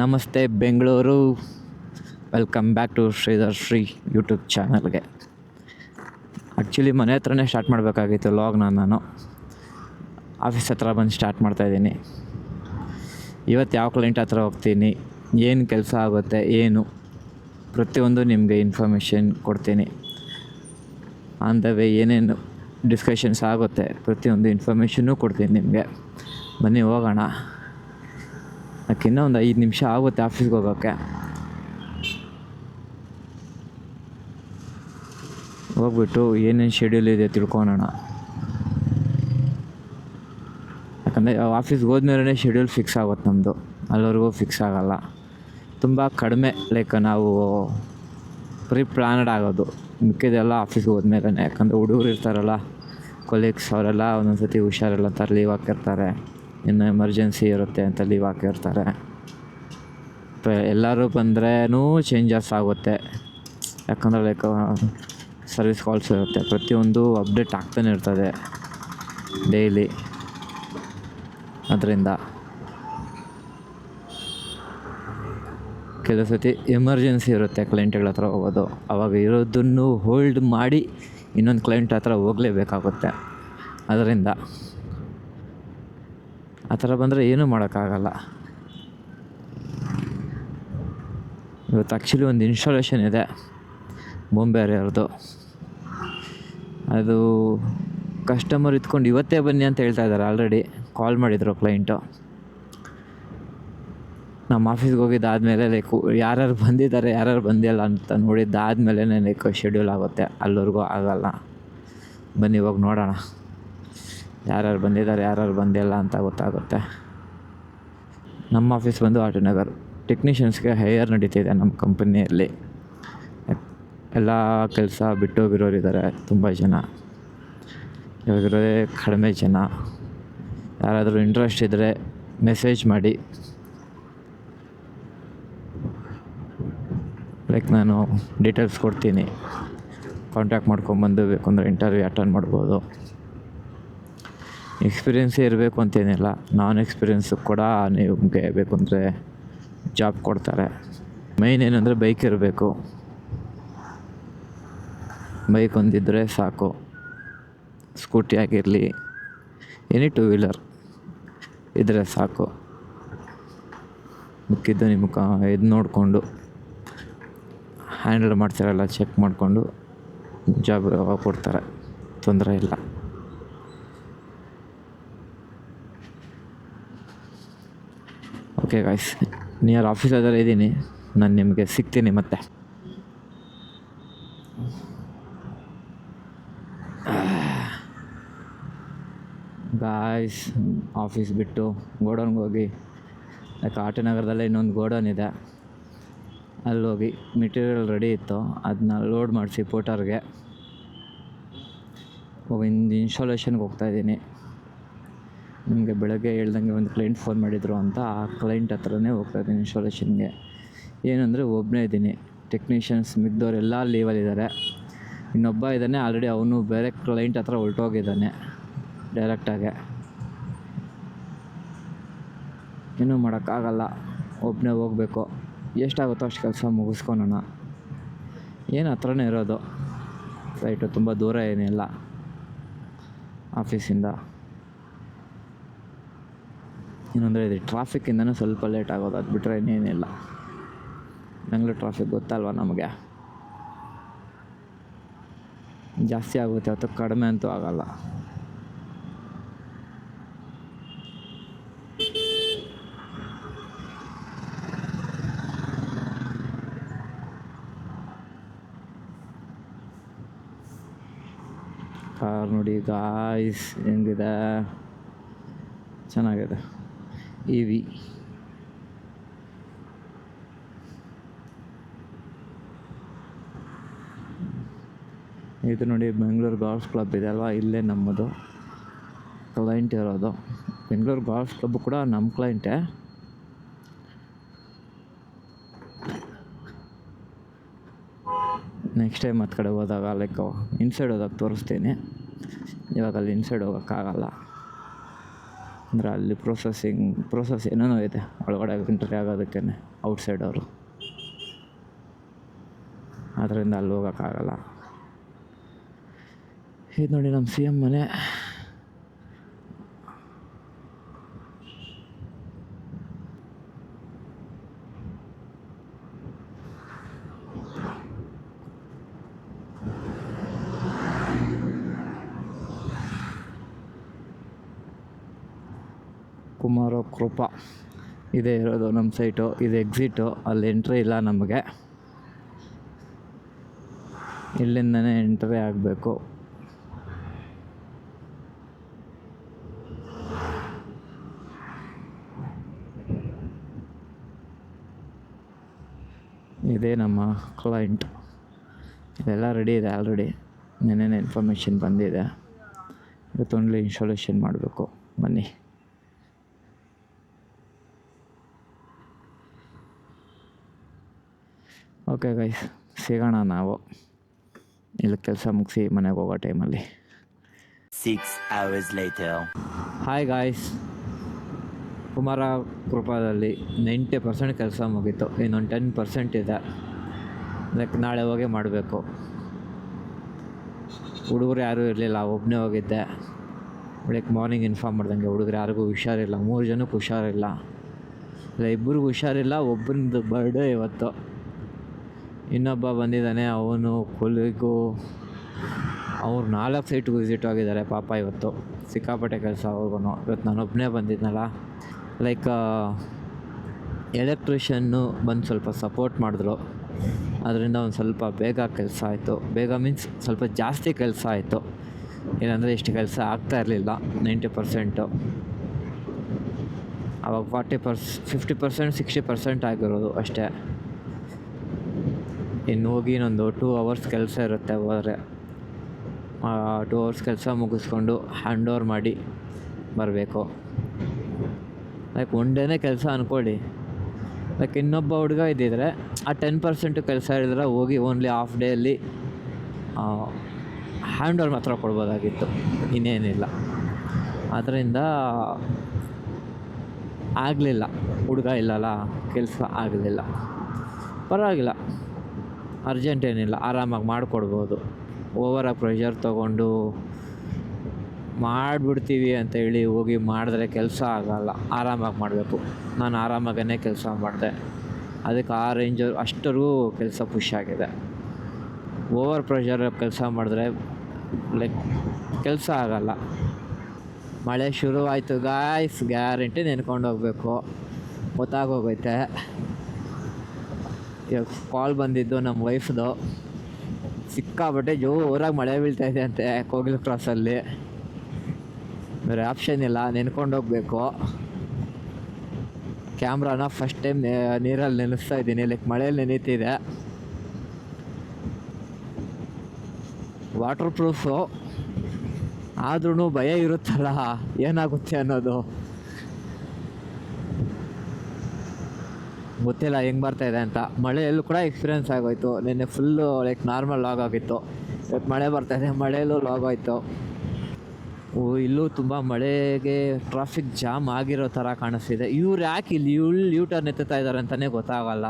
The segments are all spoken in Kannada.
ನಮಸ್ತೆ Bengaluru. Welcome back to Shri YouTube ಚಾನಲ್ಗೆ. ಆ್ಯಕ್ಚುಲಿ ಮನೆ ಹತ್ರನೇ ಸ್ಟಾರ್ಟ್ ಮಾಡಬೇಕಾಗಿತ್ತು ಲಾಗ್ನ. ನಾನು ಆಫೀಸ್ ಹತ್ರ ಬಂದು ಸ್ಟಾರ್ಟ್ ಮಾಡ್ತಾಯಿದ್ದೀನಿ. ಇವತ್ತು ಯಾವ ಕ್ಲೈಂಟ್ ಹತ್ರ ಹೋಗ್ತೀನಿ, ಏನು ಕೆಲಸ ಆಗುತ್ತೆ, ಏನು ಪ್ರತಿಯೊಂದು ನಿಮಗೆ ಇನ್ಫಾರ್ಮೇಷನ್ ಕೊಡ್ತೀನಿ. ಆನ್ ದ ವೇ ಏನೇನು ಡಿಸ್ಕಷನ್ಸ್ ಆಗುತ್ತೆ ಪ್ರತಿಯೊಂದು ಇನ್ಫಾರ್ಮೇಷನ್ನೂ ಕೊಡ್ತೀನಿ ನಿಮಗೆ. ಬನ್ನಿ ಹೋಗೋಣ. ಯಾಕೆ ಇನ್ನೂ ಒಂದು 5 ನಿಮಿಷ ಆಗುತ್ತೆ ಆಫೀಸ್ಗೆ ಹೋಗೋಕ್ಕೆ. ಹೋಗ್ಬಿಟ್ಟು ಏನೇನು ಶೆಡ್ಯೂಲ್ ಇದೆ ತಿಳ್ಕೊಳೋಣ. ಯಾಕಂದರೆ ಆಫೀಸ್ಗೆ ಹೋದ್ಮೇಲೆ ಶೆಡ್ಯೂಲ್ ಫಿಕ್ಸ್ ಆಗುತ್ತೆ ನಮ್ಮದು, ಅಲ್ಲಿವರೆಗೂ ಫಿಕ್ಸ್ ಆಗೋಲ್ಲ. ತುಂಬ ಕಡಿಮೆ, ಲೈಕ್ ನಾವು ಪ್ರೀ ಪ್ಲ್ಯಾನ್ಡ್ ಆಗೋದು ಮಿಕ್ಕಿದೆಲ್ಲ ಆಫೀಸ್ಗೆ ಹೋದ್ಮೇಲೆ. ಯಾಕಂದರೆ ಹುಡುಗರು ಇರ್ತಾರಲ್ಲ, ಕೊಲೀಗ್ಸ್, ಅವರೆಲ್ಲ ಒಂದೊಂದು ಸತಿ ಹುಷಾರಿಲ್ಲ ಅಂತಾರೆ, ಲೀವ್ ಹಾಕಿರ್ತಾರೆ. ಇನ್ನು ಎಮರ್ಜೆನ್ಸಿ ಇರುತ್ತೆ ಅಂತ ಲೀವ್ ಹಾಕಿರ್ತಾರೆ. ಎಲ್ಲರೂ ಬಂದ್ರೂ ಚೇಂಜಸ್ ಆಗುತ್ತೆ. ಯಾಕಂದರೆ ಲೈಕ್ ಸರ್ವಿಸ್ ಕಾಲ್ಸ್ ಇರುತ್ತೆ, ಪ್ರತಿಯೊಂದು ಅಪ್ಡೇಟ್ ಆಗ್ತಾನೆ ಇರ್ತದೆ ಡೈಲಿ. ಅದರಿಂದ ಕೆಲವು ಸತಿ ಎಮರ್ಜೆನ್ಸಿ ಇರುತ್ತೆ ಕ್ಲೈಂಟ್ಗಳ ಹತ್ರ ಹೋಗೋದು. ಆವಾಗ ಇರೋದನ್ನು ಹೋಲ್ಡ್ ಮಾಡಿ ಇನ್ನೊಂದು ಕ್ಲೈಂಟ್ ಹತ್ರ ಹೋಗಲೇಬೇಕಾಗುತ್ತೆ. ಅದರಿಂದ ಆ ಥರ ಬಂದರೆ ಏನೂ ಮಾಡೋಕ್ಕಾಗಲ್ಲ. ಇವತ್ತು ಆ್ಯಕ್ಚುಲಿ ಒಂದು ಇನ್ಸ್ಟಾಲೇಷನ್ ಇದೆ ಬೊಂಬೆಯವ್ರದ್ದು. ಅದು ಕಸ್ಟಮರ್ ಇದ್ಕೊಂಡು ಇವತ್ತೇ ಬನ್ನಿ ಅಂತ ಹೇಳ್ತಾ ಇದ್ದಾರೆ. ಆಲ್ರೆಡಿ ಕಾಲ್ ಮಾಡಿದರು ಕ್ಲೈಂಟು. ನಮ್ಮ ಆಫೀಸ್ಗೆ ಹೋಗಿದ್ದಾದಮೇಲೆ ಲೈಕ್ ಯಾರ್ಯಾರು ಬಂದಿದ್ದಾರೆ ಯಾರ್ಯಾರು ಬಂದಿಲ್ಲ ಅಂತ ನೋಡಿದ್ದಾದಮೇಲೆ ಲೈಕ್ ಶೆಡ್ಯೂಲ್ ಆಗುತ್ತೆ. ಅಲ್ಲಿವರೆಗೂ ಆಗೋಲ್ಲ. ಬನ್ನಿ ಇವಾಗ ನೋಡೋಣ ಯಾರ್ಯಾರು ಬಂದಿದ್ದಾರೆ ಯಾರ್ಯಾರು ಬಂದಿಲ್ಲ ಅಂತ ಗೊತ್ತಾಗುತ್ತೆ. ನಮ್ಮ ಆಫೀಸ್ ಬಂದು ಆಟನಗರ್. ಟೆಕ್ನಿಷಿಯನ್ಸ್ಗೆ ಹೈಯರ್ ನಡೀತಿದೆ ನಮ್ಮ ಕಂಪನಿಯಲ್ಲಿ. ಎಲ್ಲ ಕೆಲಸ ಬಿಟ್ಟೋಗಿರೋರಿದ್ದಾರೆ ತುಂಬ ಜನ. ಇವಾಗಿರೋದೇ ಕಡಿಮೆ ಜನ. ಯಾರಾದರೂ ಇಂಟ್ರೆಸ್ಟ್ ಇದ್ದರೆ ಮೆಸೇಜ್ ಮಾಡಿ. ಲೈಕ್ ನಾನು ಡೀಟೇಲ್ಸ್ ಕೊಡ್ತೀನಿ, ಕಾಂಟ್ಯಾಕ್ಟ್ ಮಾಡ್ಕೊಂಬಂದು ಬೇಕಂದ್ರೆ ಇಂಟರ್ವ್ಯೂ ಅಟೆಂಡ್ ಮಾಡ್ಬೋದು. ಎಕ್ಸ್ಪೀರಿಯೆನ್ಸೇ ಇರಬೇಕು ಅಂತೇನಿಲ್ಲ, ನಾನ್ ಎಕ್ಸ್ಪೀರಿಯೆನ್ಸು ಕೂಡ ನಿಮಗೆ ಬೇಕಂದರೆ ಜಾಬ್ ಕೊಡ್ತಾರೆ. ಮೈನ್ ಏನಂದರೆ ಬೈಕ್ ಇರಬೇಕು. ಬೈಕ್ ಒಂದಿದ್ದರೆ ಸಾಕು. ಸ್ಕೂಟಿ ಆಗಿರಲಿ, ಎನಿ 2 ವೀಲರ್ ಇದ್ದರೆ ಸಾಕು. ಮಿಕ್ಕಿದ್ದು ನಿಮಗೆ ಇದು ನೋಡಿಕೊಂಡು ಹ್ಯಾಂಡಲ್ ಮಾಡ್ತಾರಲ್ಲ, ಚೆಕ್ ಮಾಡಿಕೊಂಡು ಜಾಬ್ ಕೊಡ್ತಾರೆ, ತೊಂದರೆ ಇಲ್ಲ. ಓಕೆ ಗಾಯ್ಸ್, ನಿಯರ್ ಆಫೀಸ್ ಹತ್ರ ಇದ್ದೀನಿ. ನಾನು ನಿಮಗೆ ಸಿಗ್ತೀನಿ ಮತ್ತೆ. ಗಾಯ್ಸ್, ಆಫೀಸ್ ಬಿಟ್ಟು ಗೋಡೌನ್ಗೆ ಹೋಗಿ, ಯಾಕೆ ಆಟನಗರದಲ್ಲೇ ಇನ್ನೊಂದು ಗೋಡೌನ್ ಇದೆ, ಅಲ್ಲೋಗಿ ಮೆಟೀರಿಯಲ್ ರೆಡಿ ಇತ್ತು, ಅದನ್ನ ಲೋಡ್ ಮಾಡಿಸಿ ಪೋಟರ್ಗೆ ಒಂದು ಇನ್ಸ್ಟಾಲೇಷನ್ಗೆ ಹೋಗ್ತಾಯಿದ್ದೀನಿ. ನಿಮಗೆ ಬೆಳಗ್ಗೆ ಹೇಳ್ದಂಗೆ ಒಂದು ಕ್ಲೈಂಟ್ ಫೋನ್ ಮಾಡಿದರು ಅಂತ ಆ ಕ್ಲೈಂಟ್ ಹತ್ರನೇ ಹೋಗ್ತಾಯಿದ್ದೀನಿ ಇನ್ಸ್ಟಾಲೇಷನ್ಗೆ. ಏನಂದರೆ ಒಬ್ಬನೇ ಇದ್ದೀನಿ, ಟೆಕ್ನಿಷಿಯನ್ಸ್ ಮಿಕ್ದವರೆಲ್ಲ ಲೀವಲ್ಲಿದ್ದಾರೆ. ಇನ್ನೊಬ್ಬ ಇದ್ದಾನೆ, ಆಲ್ರೆಡಿ ಅವನು ಬೇರೆ ಕ್ಲೈಂಟ್ ಹತ್ರ ಹೊರಟೋಗಿದ್ದಾನೆ ಡೈರೆಕ್ಟಾಗೆ. ಏನೂ ಮಾಡೋಕ್ಕಾಗಲ್ಲ, ಒಬ್ಬನೇ ಹೋಗಬೇಕು. ಎಷ್ಟಾಗುತ್ತೋ ಅಷ್ಟು ಕೆಲಸ ಮುಗಿಸ್ಕೊಳೋಣ. ಏನು ಹತ್ರನೇ ಇರೋದು ಸೈಟು, ತುಂಬ ದೂರ ಏನಿಲ್ಲ ಆಫೀಸಿಂದ. ಏನಂದರೆ ಇದು ಟ್ರಾಫಿಕ್ಕಿಂದನೂ ಸ್ವಲ್ಪ ಲೇಟ್ ಆಗೋದು, ಅದು ಬಿಟ್ಟರೆ ಇನ್ನೇನಿಲ್ಲ. ಬೆಂಗಳೂರು ಟ್ರಾಫಿಕ್ ಗೊತ್ತಲ್ವ ನಮಗೆ, ಜಾಸ್ತಿ ಆಗುತ್ತೆ ಅಥವಾ ಕಡಿಮೆ ಅಂತೂ ಆಗೋಲ್ಲ. ಕಾರ್ ನೋಡಿ ಗಾಯ್ಸ್ ಹೆಂಗಿದೆ, ಚೆನ್ನಾಗಿದೆ. EV ಇದು ನೋಡಿ, ಬೆಂಗಳೂರು ಗಾಲ್ಫ್ ಕ್ಲಬ್ ಇದೆ ಅಲ್ವಾ, ಇಲ್ಲೇ ನಮ್ಮದು ಕ್ಲೈಂಟ್ ಇರೋದು. ಬೆಂಗಳೂರು ಗಾಲ್ಫ್ ಕ್ಲಬ್ ಕೂಡ ನಮ್ಮ ಕ್ಲೈಂಟೇ. ನೆಕ್ಸ್ಟ್ ಟೈಮ್ ಹತ್ತು ಕಡೆ ಹೋದಾಗ ಲೈಕ್ ಇನ್ಸೈಡ್ ಹೋದಾಗ ತೋರಿಸ್ತೀನಿ. ಇವಾಗ ಅಲ್ಲಿ ಇನ್ಸೈಡ್ ಹೋಗೋಕ್ಕಾಗಲ್ಲ. ಅಂದರೆ ಅಲ್ಲಿ ಪ್ರೋಸೆಸ್ ಏನೇನೋ ಇದೆ ಒಳಗಡೆ ಎಂಟ್ರಿ ಆಗೋದಕ್ಕೇ ಔಟ್ಸೈಡ್ ಅವರು, ಅದರಿಂದ ಅಲ್ಲಿ ಹೋಗೋಕ್ಕಾಗಲ್ಲ. ಇದು ನೋಡಿ ನಮ್ಮ CM ಮನೆ. ಕುಮಾರ ಕೃಪಾ ಇದೇ ಇರೋದು ನಮ್ಮ ಸೈಟು. ಇದು ಎಕ್ಸಿಟು, ಅಲ್ಲಿ ಎಂಟ್ರಿ ಇಲ್ಲ ನಮಗೆ, ಇಲ್ಲಿಂದನೇ ಎಂಟ್ರಿ ಆಗಬೇಕು. ಇದೇ ನಮ್ಮ ಕ್ಲೈಂಟ್. ಇದೆಲ್ಲ ರೆಡಿ ಇದೆ ಆಲ್ರೆಡಿ, ನೆನ್ನೆ ಇನ್ಫಾರ್ಮೇಷನ್ ಬಂದಿದೆ. ಇವತ್ತು ಓನ್ಲಿ ಇನ್ಸ್ಟಾಲೇಷನ್ ಮಾಡಬೇಕು. ಬನ್ನಿ. ಓಕೆ ಗೈಸ್, ಸಿಗೋಣ ನಾವು ಇಲ್ಲಿ ಕೆಲಸ ಮುಗಿಸಿ ಮನೆಗೆ ಹೋಗೋ ಟೈಮಲ್ಲಿ. 6 hours later. Hi guys, Kumara ಕೃಪಾದಲ್ಲಿ 90% ಕೆಲಸ ಮುಗೀತು. ಇನ್ನೊಂದು 10% ಇದೆ, ಲೈಕ್ ನಾಳೆ ಹೋಗಿ ಮಾಡಬೇಕು. ಹುಡುಗರು ಯಾರೂ ಇರಲಿಲ್ಲ, ಒಬ್ಬನೇ ಹೋಗಿದ್ದೆ. ಲೈಕ್ ಮಾರ್ನಿಂಗ್ ಇನ್ಫಾರ್ಮ್ ಮಾಡ್ದಂಗೆ ಹುಡುಗರು ಯಾರಿಗೂ ಹುಷಾರಿಲ್ಲ, 3 ಜನಕ್ಕೆ ಹುಷಾರಿಲ್ಲ. ಇಲ್ಲ, ಇಬ್ಬರಿಗೂ ಹುಷಾರಿಲ್ಲ. ಒಬ್ಬನದು ಬರ್ಡೇ ಇವತ್ತು, ಇನ್ನೊಬ್ಬ ಬಂದಿದ್ದಾನೆ, ಅವನು ಕೊಲಿಗೂ. ಅವ್ರು 4 ಸೈಟ್ಗೂ ವಿಸಿಟ್ ಆಗಿದ್ದಾರೆ ಪಾಪ. ಇವತ್ತು ಸಿಕ್ಕಾಪಟ್ಟೆ ಕೆಲಸ ಅವ್ರಿಗೂ. ಇವತ್ತು ನಾನೊಬ್ಬನೇ ಬಂದಿದ್ನಲ್ಲ, ಲೈಕ್ ಎಲೆಕ್ಟ್ರಿಷನ್ನು ಬಂದು ಸ್ವಲ್ಪ ಸಪೋರ್ಟ್ ಮಾಡಿದ್ರು. ಅದರಿಂದ ಒಂದು ಸ್ವಲ್ಪ ಬೇಗ ಕೆಲಸ ಆಯಿತು. ಬೇಗ ಮೀನ್ಸ್ ಸ್ವಲ್ಪ ಜಾಸ್ತಿ ಕೆಲಸ ಆಯಿತು. ಏನಂದರೆ ಇಷ್ಟು ಕೆಲಸ ಆಗ್ತಾ ಇರಲಿಲ್ಲ 90%. ಆವಾಗ 50%, 60% ಆಗಿರೋದು ಅಷ್ಟೇ. ಇನ್ನು ಹೋಗಿ ಇನ್ನೊಂದು 2 hours ಕೆಲಸ ಇರುತ್ತೆ. ಹೋದರೆ 2 hours ಕೆಲಸ ಮುಗಿಸ್ಕೊಂಡು ಹ್ಯಾಂಡ್ ಓವರ್ ಮಾಡಿ ಬರಬೇಕು. ಲೈಕ್ ಒನ್ ಡೇನೇ ಕೆಲಸ ಅಂದ್ಕೊಳ್ಳಿ. ಲೈಕ್ ಇನ್ನೊಬ್ಬ ಹುಡುಗ ಇದ್ದಿದ್ರೆ ಆ 10% ಕೆಲಸ ಇದ್ದರೆ ಹೋಗಿ ಓನ್ಲಿ ಹಾಫ್ ಡೇಯಲ್ಲಿ ಹ್ಯಾಂಡ್ ಓವರ್ ಮಾತ್ರ ಕೊಡ್ಬೋದಾಗಿತ್ತು, ಇನ್ನೇನಿಲ್ಲ. ಅದರಿಂದ ಆಗಲಿಲ್ಲ, ಹುಡುಗ ಇಲ್ಲಲ್ಲ, ಕೆಲಸ ಆಗಲಿಲ್ಲ. ಪರವಾಗಿಲ್ಲ, ಅರ್ಜೆಂಟ್ ಏನಿಲ್ಲ, ಆರಾಮಾಗಿ ಮಾಡಿಕೊಡ್ಬೋದು. ಓವರಾಗಿ ಪ್ರೆಷರ್ ತೊಗೊಂಡು ಮಾಡಿಬಿಡ್ತೀವಿ ಅಂತೇಳಿ ಹೋಗಿ ಮಾಡಿದ್ರೆ ಕೆಲಸ ಆಗೋಲ್ಲ. ಆರಾಮಾಗಿ ಮಾಡಬೇಕು. ನಾನು ಆರಾಮಾಗೇ ಕೆಲಸ ಮಾಡಿದೆ, ಅದಕ್ಕೆ ಆ ರೇಂಜು ಅಷ್ಟರಿಗೂ ಕೆಲಸ ಪುಷ್ ಆಗಿದೆ. ಓವರ್ ಪ್ರೆಷರ್ ಕೆಲಸ ಮಾಡಿದ್ರೆ ಲೈಕ್ ಕೆಲಸ ಆಗೋಲ್ಲ. ಮಳೆ ಶುರುವಾಯಿತು ಗಾಯ್ಸ್, ಗ್ಯಾರಂಟಿ ನೆನ್ಕೊಂಡು ಹೋಗಬೇಕು, ಗೊತ್ತಾಗೋಗೈತೆ. ಇವಾಗ ಕಾಲ್ ಬಂದಿದ್ದು ನಮ್ಮ ವೈಫ್ದು. ಸಿಕ್ಕಾಬಟ್ಟೆ ಜೋರಾಗಿ ಮಳೆ ಬೀಳ್ತಾಯಿದೆ ಅಂತೆ ಕೋಗಿಲು ಕ್ರಾಸಲ್ಲಿ. ಬೇರೆ ಆಪ್ಷನ್ ಇಲ್ಲ, ನೆನ್ಕೊಂಡು ಹೋಗಬೇಕು. ಕ್ಯಾಮ್ರಾನ ಫಸ್ಟ್ ಟೈಮ್ ನೀರಲ್ಲಿ ನೆನೆಸ್ತಾ ಇದ್ದೀನಿ, ಲೈಕ್ ಮಳೆಯಲ್ಲಿ ನೆನೀತಿದೆ. ವಾಟರ್ ಪ್ರೂಫು ಆದ್ರೂ ಭಯ ಇರುತ್ತಲ್ಲ ಏನಾಗುತ್ತೆ ಅನ್ನೋದು. ಗೊತ್ತಿಲ್ಲ ಹೆಂಗೆ ಬರ್ತಾಯಿದೆ ಅಂತ. ಮಳೆಯಲ್ಲೂ ಕೂಡ ಎಕ್ಸ್ಪೀರಿಯೆನ್ಸ್ ಆಗೋಯ್ತು. ನಿನ್ನೆ ಫುಲ್ಲು ಲೈಕ್ ನಾರ್ಮಲ್ ಲಾಗ್ ಆಗಿತ್ತು. ಇವತ್ತು ಮಳೆ ಬರ್ತಾಯಿದೆ, ಮಳೆಯಲ್ಲೂ ಲಾಗ್ ಆಯಿತು. ಇಲ್ಲೂ ತುಂಬ ಮಳೆಗೆ ಟ್ರಾಫಿಕ್ ಜಾಮ್ ಆಗಿರೋ ಥರ ಕಾಣಿಸ್ತಿದೆ. ಇವ್ರು ಯಾಕೆ ಇಲ್ಲಿ ಯೂ ಟರ್ನ್ ಎತ್ತುತ್ತಾ ಇದ್ದಾರೆ ಅಂತಲೇ ಗೊತ್ತಾಗಲ್ಲ.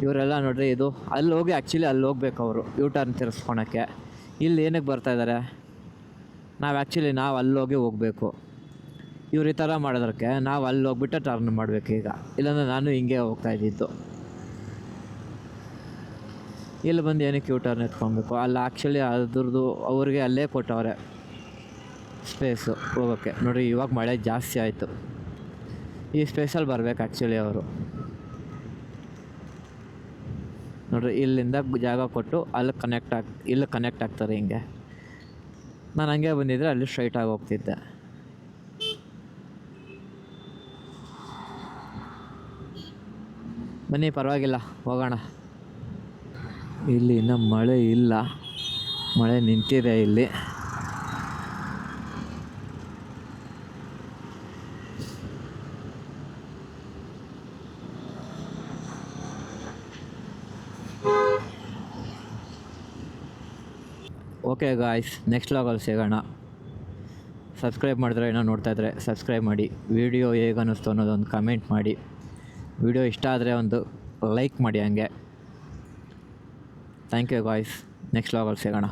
ಇವರೆಲ್ಲ ನೋಡ್ರಿ, ಇದು ಅಲ್ಲಿ ಹೋಗಿ ಆ್ಯಕ್ಚುಲಿ ಅಲ್ಲಿ ಹೋಗ್ಬೇಕು ಅವರು ಯೂ ಟರ್ನ್ ತಿರ್ಸ್ಕೊಳಕ್ಕೆ. ಇಲ್ಲಿ ಏನಕ್ಕೆ ಬರ್ತಾಯಿದ್ದಾರೆ? ನಾವು ಅಲ್ಲಿ ಹೋಗಬೇಕು. ಇವ್ರು ಈ ಥರ ಮಾಡೋದಕ್ಕೆ ನಾವು ಅಲ್ಲಿ ಹೋಗ್ಬಿಟ್ಟು ಟರ್ನ್ ಮಾಡಬೇಕು ಈಗ. ಇಲ್ಲಾಂದರೆ ನಾನು ಹಿಂಗೆ ಹೋಗ್ತಾಯಿದ್ದಿದ್ದು. ಇಲ್ಲಿ ಬಂದು ಏನಕ್ಕೆ ಯೂ ಟರ್ನ್ ಎತ್ಕೊಬೇಕು? ಅಲ್ಲಿ ಆ್ಯಕ್ಚುಲಿ ಅದ್ರದ್ದು ಅವ್ರಿಗೆ ಅಲ್ಲೇ ಕೊಟ್ಟವ್ರೆ ಸ್ಪೇಸು ಹೋಗೋಕ್ಕೆ. ನೋಡಿರಿ, ಇವಾಗ ಮಳೆ ಜಾಸ್ತಿ ಆಯಿತು. ಈ ಸ್ಪೇಸಲ್ಲಿ ಬರ್ಬೇಕು ಆ್ಯಕ್ಚುಲಿ ಅವರು. ನೋಡಿರಿ, ಇಲ್ಲಿಂದ ಜಾಗ ಕೊಟ್ಟು ಅಲ್ಲಿ ಕನೆಕ್ಟ್ ಆಗ್ತಾರೆ ಹಿಂಗೆ. ನಾನು ಹಂಗೆ ಬಂದಿದ್ದರೆ ಅಲ್ಲಿ ಸ್ಟ್ರೈಟಾಗಿ ಹೋಗ್ತಿದ್ದೆ. ಬನ್ನಿ, ಪರವಾಗಿಲ್ಲ, ಹೋಗೋಣ. ಇಲ್ಲಿ ಇನ್ನೂ ಮಳೆ ಇಲ್ಲ, ಮಳೆ ನಿಂತಿದೆ ಇಲ್ಲಿ. ಓಕೆ ಗಾಯ್ಸ್, ನೆಕ್ಸ್ಟ್ ಲಾಗಲ್ಲಿ ಸಿಗೋಣ. ಸಬ್ಸ್ಕ್ರೈಬ್ ಮಾಡಿದ್ರೆ ಏನೋ ನೋಡ್ತಾಯಿದ್ರೆ ಸಬ್ಸ್ಕ್ರೈಬ್ ಮಾಡಿ. ವಿಡಿಯೋ ಹೇಗೆ ಅನ್ನಿಸ್ತು ಅನ್ನೋದೊಂದು ಕಮೆಂಟ್ ಮಾಡಿ. ವಿಡಿಯೋ ಇಷ್ಟ ಆದರೆ ಒಂದು ಲೈಕ್ ಮಾಡಿ ಹಂಗೆ. Thank you guys. ನೆಕ್ಸ್ಟ್ ವ್ಲಾಗಲ್ಲಿ ಸಿಗೋಣ.